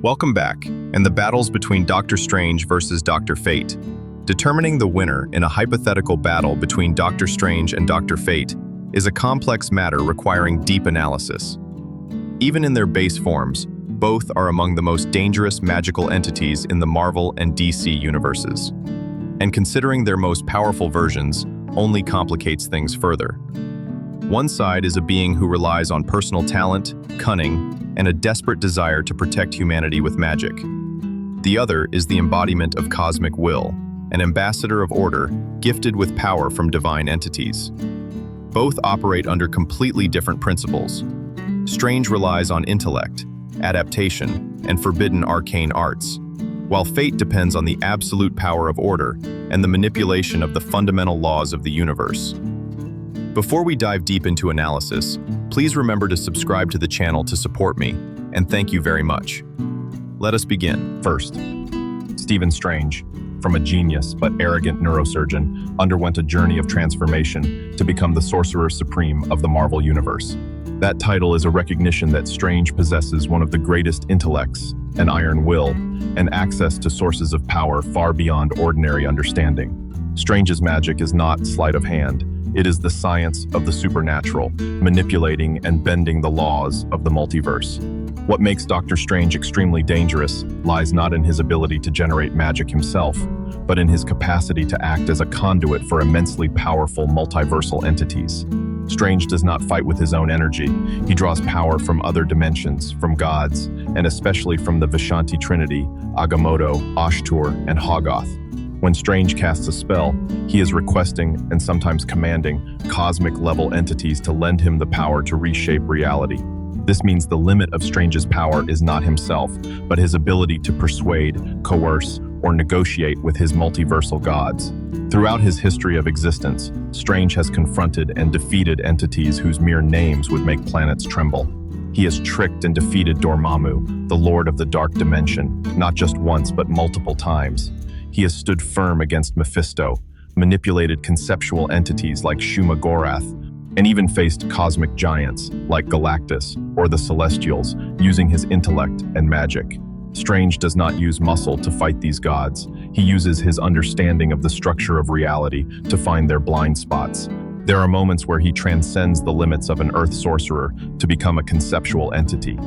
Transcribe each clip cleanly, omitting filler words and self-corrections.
Welcome back, and the battles between Doctor Strange versus Doctor Fate. Determining the winner in a hypothetical battle between Doctor Strange and Doctor Fate is a complex matter requiring deep analysis. Even in their base forms, both are among the most dangerous magical entities in the Marvel and DC universes. And considering their most powerful versions only complicates things further. One side is a being who relies on personal talent, cunning, and a desperate desire to protect humanity with magic. The other is the embodiment of cosmic will, an ambassador of order gifted with power from divine entities. Both operate under completely different principles. Strange relies on intellect, adaptation, and forbidden arcane arts, while Fate depends on the absolute power of order and the manipulation of the fundamental laws of the universe. Before we dive deep into analysis, please remember to subscribe to the channel to support me, and thank you very much. Let us begin. First, Stephen Strange, from a genius but arrogant neurosurgeon, underwent a journey of transformation to become the Sorcerer Supreme of the Marvel Universe. That title is a recognition that Strange possesses one of the greatest intellects, an iron will, and access to sources of power far beyond ordinary understanding. Strange's magic is not sleight of hand. It is the science of the supernatural, manipulating and bending the laws of the multiverse. What makes Doctor Strange extremely dangerous lies not in his ability to generate magic himself, but in his capacity to act as a conduit for immensely powerful multiversal entities. Strange does not fight with his own energy. He draws power from other dimensions, from gods, and especially from the Vishanti Trinity, Agamotto, Ashtur, and Hoggoth. When Strange casts a spell, he is requesting and sometimes commanding cosmic-level entities to lend him the power to reshape reality. This means the limit of Strange's power is not himself, but his ability to persuade, coerce, or negotiate with his multiversal gods. Throughout his history of existence, Strange has confronted and defeated entities whose mere names would make planets tremble. He has tricked and defeated Dormammu, the Lord of the Dark Dimension, not just once but multiple times. He has stood firm against Mephisto, manipulated conceptual entities like Shuma-Gorath, and even faced cosmic giants like Galactus or the Celestials, using his intellect and magic. Strange does not use muscle to fight these gods. He uses his understanding of the structure of reality to find their blind spots. There are moments where he transcends the limits of an Earth sorcerer to become a conceptual entity.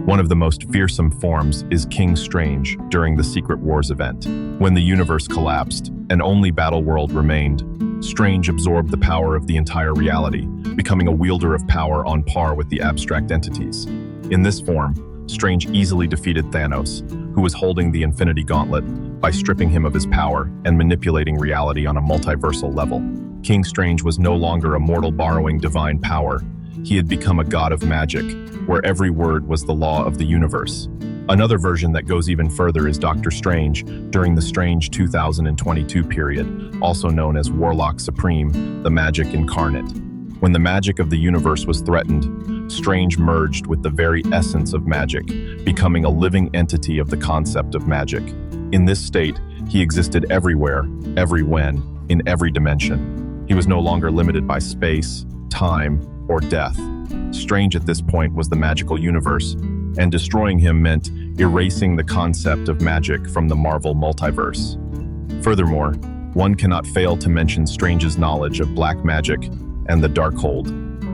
One of the most fearsome forms is King Strange during the Secret Wars event. When the universe collapsed and only Battleworld remained, Strange absorbed the power of the entire reality, becoming a wielder of power on par with the abstract entities. In this form, Strange easily defeated Thanos, who was holding the Infinity Gauntlet, by stripping him of his power and manipulating reality on a multiversal level. King Strange was no longer a mortal borrowing divine power. He had become a god of magic, where every word was the law of the universe. Another version that goes even further is Doctor Strange during the Strange 2022 period, also known as Warlock Supreme, the Magic Incarnate. When the magic of the universe was threatened, Strange merged with the very essence of magic, becoming a living entity of the concept of magic. In this state, he existed everywhere, every when, in every dimension. He was no longer limited by space, time, or death. Strange at this point was the magical universe, and destroying him meant erasing the concept of magic from the Marvel multiverse. Furthermore, one cannot fail to mention Strange's knowledge of black magic and the Darkhold.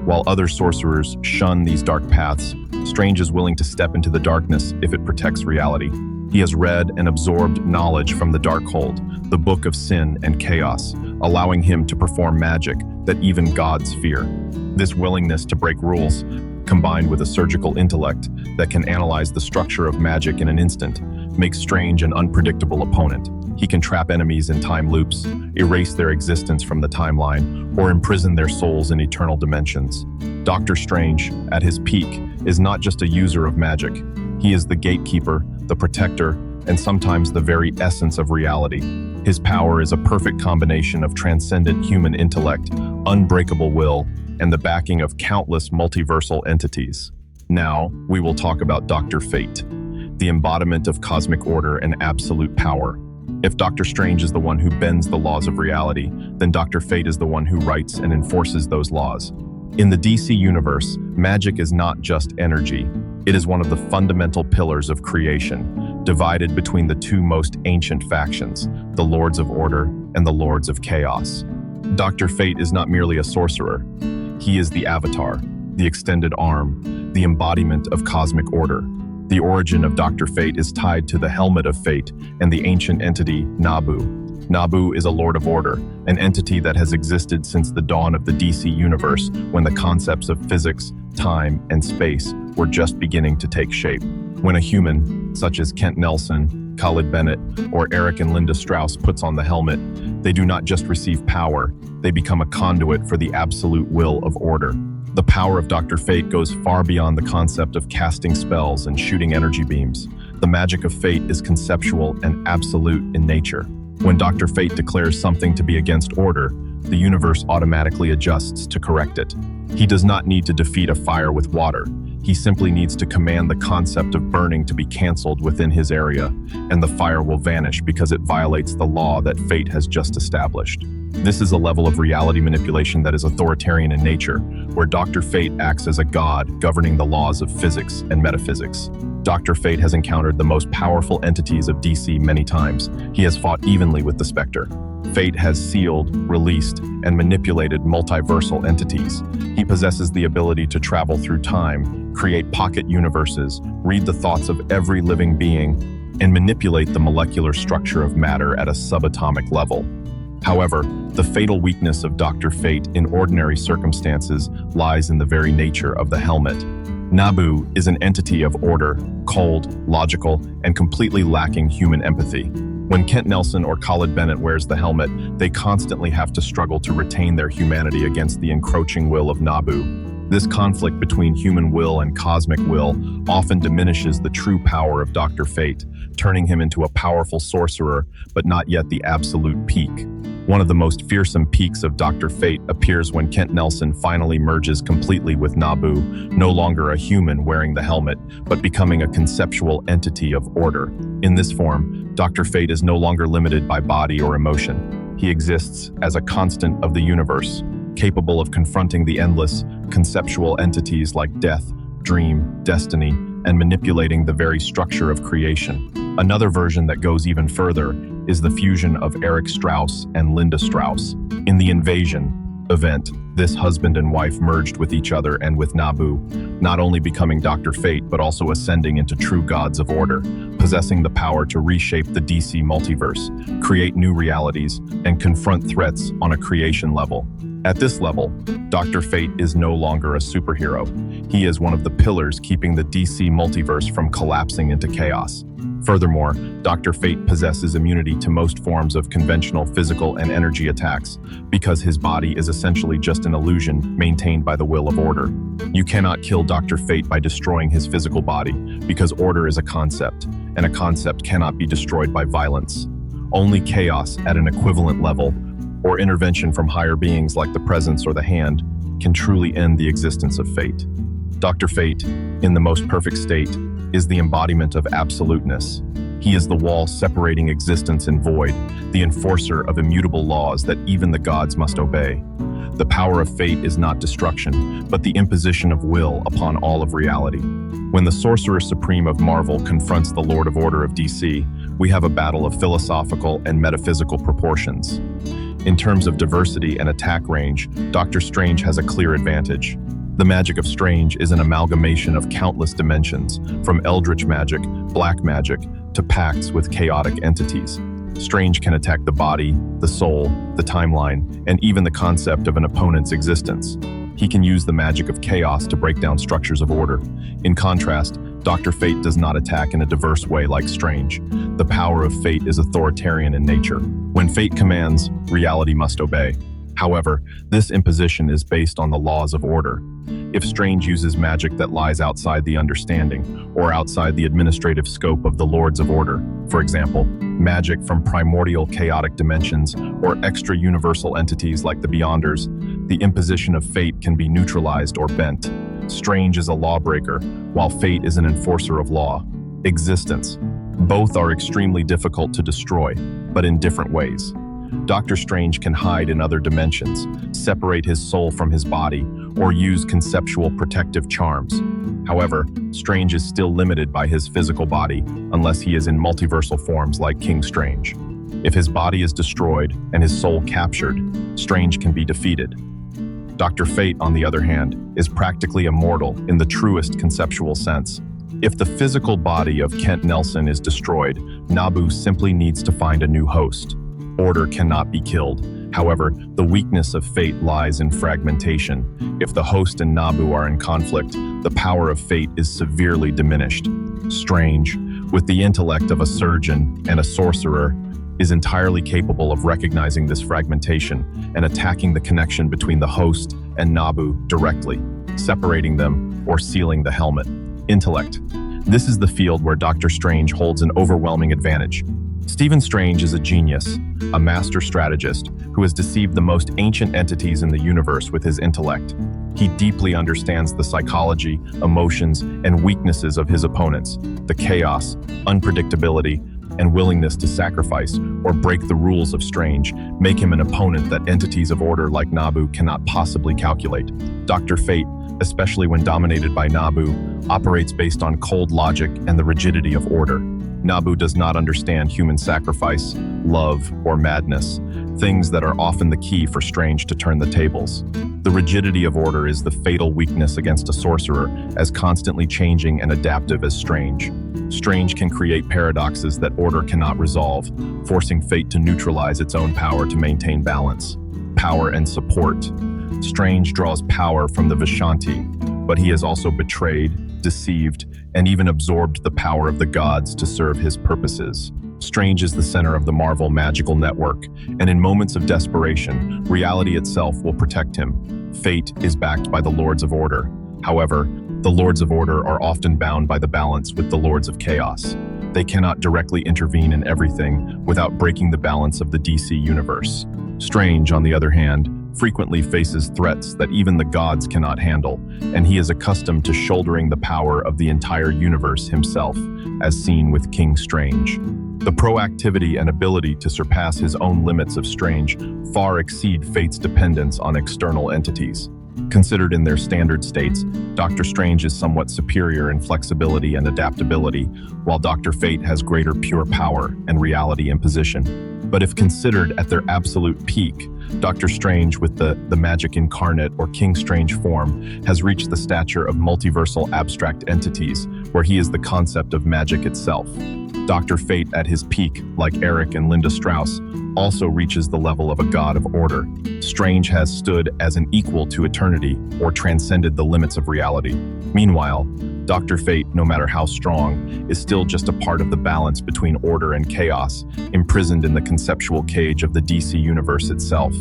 While other sorcerers shun these dark paths, Strange is willing to step into the darkness if it protects reality. He has read and absorbed knowledge from the Darkhold, the Book of Sin and Chaos, allowing him to perform magic that even gods fear. This willingness to break rules, combined with a surgical intellect that can analyze the structure of magic in an instant, makes Strange an unpredictable opponent. He can trap enemies in time loops, erase their existence from the timeline, or imprison their souls in eternal dimensions. Doctor Strange, at his peak, is not just a user of magic. He is the gatekeeper, the protector, and sometimes the very essence of reality. His power is a perfect combination of transcendent human intellect, unbreakable will, and the backing of countless multiversal entities. Now, we will talk about Doctor Fate, the embodiment of cosmic order and absolute power. If Doctor Strange is the one who bends the laws of reality, then Doctor Fate is the one who writes and enforces those laws. In the DC universe, magic is not just energy. It is one of the fundamental pillars of creation, divided between the two most ancient factions, the Lords of Order and the Lords of Chaos. Dr. Fate is not merely a sorcerer. He is the avatar, the extended arm, the embodiment of cosmic order. The origin of Dr. Fate is tied to the Helmet of Fate and the ancient entity Nabu. Nabu is a Lord of Order, an entity that has existed since the dawn of the DC universe when the concepts of physics, time, and space were just beginning to take shape. When a human, such as Kent Nelson, Khalid Bennett, or Eric and Linda Strauss puts on the helmet, they do not just receive power, they become a conduit for the absolute will of order. The power of Dr. Fate goes far beyond the concept of casting spells and shooting energy beams. The magic of fate is conceptual and absolute in nature. When Dr. Fate declares something to be against order, the universe automatically adjusts to correct it. He does not need to defeat a fire with water. He simply needs to command the concept of burning to be canceled within his area, and the fire will vanish because it violates the law that fate has just established. This is a level of reality manipulation that is authoritarian in nature, where Dr. Fate acts as a god governing the laws of physics and metaphysics. Dr. Fate has encountered the most powerful entities of DC many times. He has fought evenly with the Spectre. Fate has sealed, released, and manipulated multiversal entities. He possesses the ability to travel through time, create pocket universes, read the thoughts of every living being, and manipulate the molecular structure of matter at a subatomic level. However, the fatal weakness of Dr. Fate in ordinary circumstances lies in the very nature of the helmet. Nabu is an entity of order, cold, logical, and completely lacking human empathy. When Kent Nelson or Khalid Bennett wears the helmet, they constantly have to struggle to retain their humanity against the encroaching will of Nabu. This conflict between human will and cosmic will often diminishes the true power of Dr. Fate, turning him into a powerful sorcerer, but not yet the absolute peak. One of the most fearsome peaks of Dr. Fate appears when Kent Nelson finally merges completely with Nabu, no longer a human wearing the helmet, but becoming a conceptual entity of order. In this form, Dr. Fate is no longer limited by body or emotion. He exists as a constant of the universe, capable of confronting the endless, conceptual entities like death, dream, destiny, and manipulating the very structure of creation. Another version that goes even further is the fusion of Eric Strauss and Linda Strauss. In the Invasion event, this husband and wife merged with each other and with Nabu, not only becoming Dr. Fate, but also ascending into true gods of order, possessing the power to reshape the DC multiverse, create new realities, and confront threats on a creation level. At this level, Dr. Fate is no longer a superhero. He is one of the pillars keeping the DC multiverse from collapsing into chaos. Furthermore, Dr. Fate possesses immunity to most forms of conventional physical and energy attacks because his body is essentially just an illusion maintained by the will of order. You cannot kill Dr. Fate by destroying his physical body because order is a concept, and a concept cannot be destroyed by violence. Only chaos at an equivalent level, or intervention from higher beings like the presence or the hand, can truly end the existence of fate. Dr. Fate, in the most perfect state, is the embodiment of absoluteness. He is the wall separating existence and void, the enforcer of immutable laws that even the gods must obey. The power of fate is not destruction, but the imposition of will upon all of reality. When the Sorcerer Supreme of Marvel confronts the Lord of Order of DC, we have a battle of philosophical and metaphysical proportions. In terms of diversity and attack range, Doctor Strange has a clear advantage. The magic of Strange is an amalgamation of countless dimensions, from eldritch magic, black magic, to pacts with chaotic entities. Strange can attack the body, the soul, the timeline, and even the concept of an opponent's existence. He can use the magic of chaos to break down structures of order. In contrast, Dr. Fate does not attack in a diverse way like Strange. The power of fate is authoritarian in nature. When fate commands, reality must obey. However, this imposition is based on the laws of order. If Strange uses magic that lies outside the understanding or outside the administrative scope of the Lords of Order, for example, magic from primordial chaotic dimensions or extra-universal entities like the Beyonders, the imposition of fate can be neutralized or bent. Strange is a lawbreaker, while fate is an enforcer of law. Existence. Both are extremely difficult to destroy, but in different ways. Doctor Strange can hide in other dimensions, separate his soul from his body, or use conceptual protective charms. However, Strange is still limited by his physical body unless he is in multiversal forms like King Strange. If his body is destroyed and his soul captured, Strange can be defeated. Dr. Fate, on the other hand, is practically immortal in the truest conceptual sense. If the physical body of Kent Nelson is destroyed, Nabu simply needs to find a new host. Order cannot be killed. However, the weakness of Fate lies in fragmentation. If the host and Nabu are in conflict, the power of Fate is severely diminished. Strange, with the intellect of a surgeon and a sorcerer, is entirely capable of recognizing this fragmentation and attacking the connection between the host and Nabu directly, separating them or sealing the helmet. Intellect. This is the field where Dr. Strange holds an overwhelming advantage. Stephen Strange is a genius, a master strategist who has deceived the most ancient entities in the universe with his intellect. He deeply understands the psychology, emotions, and weaknesses of his opponents, the chaos, unpredictability, and willingness to sacrifice or break the rules of Strange make him an opponent that entities of order like Nabu cannot possibly calculate. Dr. Fate, especially when dominated by Nabu, operates based on cold logic and the rigidity of order. Nabu does not understand human sacrifice, love, or madness, things that are often the key for Strange to turn the tables. The rigidity of order is the fatal weakness against a sorcerer, as constantly changing and adaptive as Strange. Strange can create paradoxes that order cannot resolve, forcing Fate to neutralize its own power to maintain balance. Power and support. Strange draws power from the Vishanti, but he has also betrayed, deceived, and even absorbed the power of the gods to serve his purposes. Strange is the center of the Marvel magical network, and in moments of desperation, reality itself will protect him. Fate is backed by the Lords of Order. However, the Lords of Order are often bound by the balance with the Lords of Chaos. They cannot directly intervene in everything without breaking the balance of the DC universe. Strange, on the other hand, frequently faces threats that even the gods cannot handle, and he is accustomed to shouldering the power of the entire universe himself, as seen with King Strange. The proactivity and ability to surpass his own limits of Strange far exceed Fate's dependence on external entities. Considered in their standard states, Dr. Strange is somewhat superior in flexibility and adaptability, while Dr. Fate has greater pure power and reality imposition. But if considered at their absolute peak, Dr. Strange with the magic incarnate or King Strange form has reached the stature of multiversal abstract entities, where he is the concept of magic itself. Dr. Fate at his peak, like Eric and Linda Strauss, also reaches the level of a god of order. Strange has stood as an equal to eternity or transcended the limits of reality. Meanwhile, Dr. Fate, no matter how strong, is still just a part of the balance between order and chaos, imprisoned in the conceptual cage of the DC universe itself.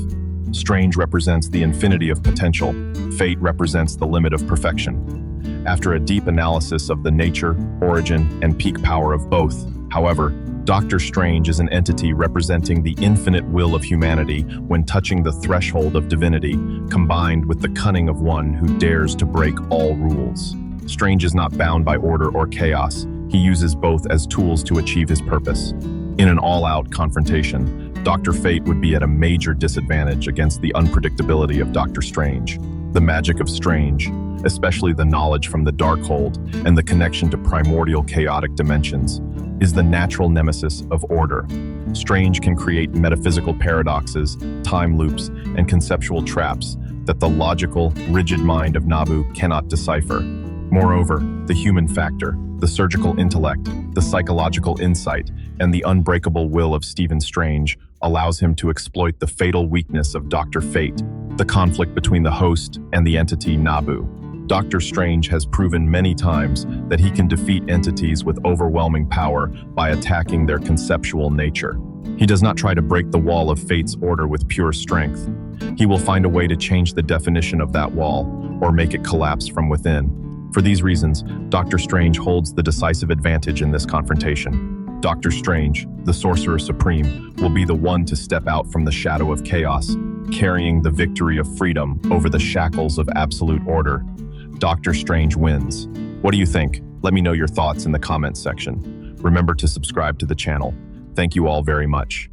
Strange represents the infinity of potential. Fate represents the limit of perfection. After a deep analysis of the nature, origin, and peak power of both, however, Dr. Strange is an entity representing the infinite will of humanity when touching the threshold of divinity, combined with the cunning of one who dares to break all rules. Strange is not bound by order or chaos. He uses both as tools to achieve his purpose. In an all-out confrontation, Dr. Fate would be at a major disadvantage against the unpredictability of Dr. Strange. The magic of Strange, especially the knowledge from the Darkhold and the connection to primordial chaotic dimensions, is the natural nemesis of order. Strange can create metaphysical paradoxes, time loops, and conceptual traps that the logical, rigid mind of Nabu cannot decipher. Moreover, the human factor, the surgical intellect, the psychological insight, and the unbreakable will of Stephen Strange allows him to exploit the fatal weakness of Dr. Fate, the conflict between the host and the entity Nabu. Dr. Strange has proven many times that he can defeat entities with overwhelming power by attacking their conceptual nature. He does not try to break the wall of Fate's order with pure strength. He will find a way to change the definition of that wall or make it collapse from within. For these reasons, Dr. Strange holds the decisive advantage in this confrontation. Dr. Strange, the Sorcerer Supreme, will be the one to step out from the shadow of chaos, carrying the victory of freedom over the shackles of absolute order. Dr. Strange wins. What do you think? Let me know your thoughts in the comments section. Remember to subscribe to the channel. Thank you all very much.